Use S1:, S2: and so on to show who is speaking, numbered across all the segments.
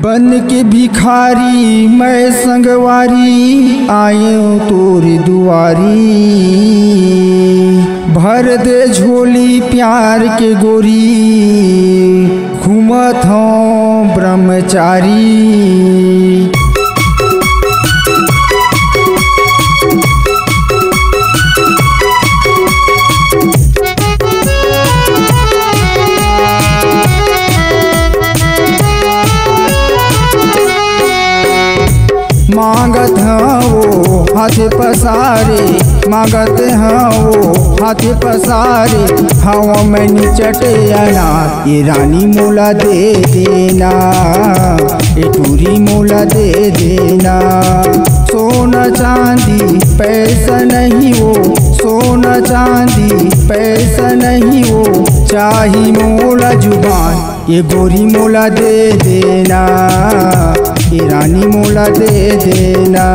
S1: बन के भिखारी मैं संगवारी आयो तोरी दुआरी। भर दे झोली प्यार के गोरी घूमत हूँ ब्रह्मचारी। मांगत हैं वो हाथ पसारे, मांगत हैं वो हाथ पसारे। हवा में निचटे अनार ये रानी मोला दे देना, ये टूरी मोला दे देना। सोना चांदी पैसा नहीं वो, सोना चांदी पैसा नहीं वो। चाही मोला जुबान ये गोरी मोला दे देना, ये रानी मोला दे देना।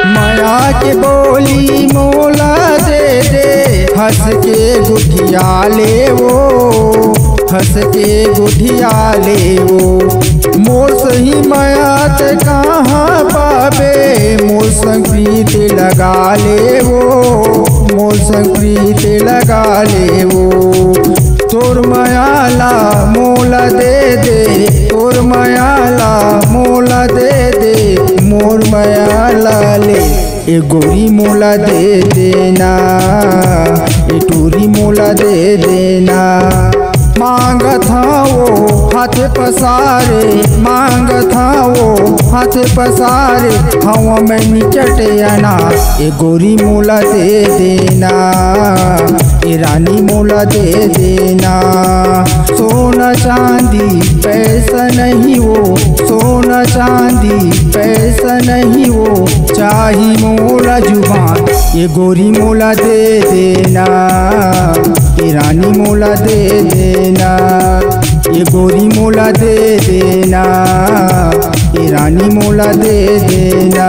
S1: माया के बोली मोला दे दे, हंस के गुठिया ले वो, हंस के गुठिया ले वो। मोर सही माया ते कहाँ पाबे, मोर संग प्रीत लगा ले वो, मोर संग प्रीत लगा ले वो। तोर मायाला मोला दे दे, तोर मायाला मोला दे दे। मोर मायाला ले ये गोरी मोला दे देना, ये टूरी मोला दे देना। मांगत था वो हाथ पसारे, मांगत था वो हाथ पसारे। हवा में निचटे अनार ये गोरी मोला दे देना, ये रानी मोला दे देना। सोना चांदी पैसा नहीं वो, सोना चांदी पैसा नहीं वो। चाही मोला जुबान ये गोरी मोला दे देना, ये रानी मोला दे देना। ये गोरी मोला दे देना, ये रानी मोला दे देना।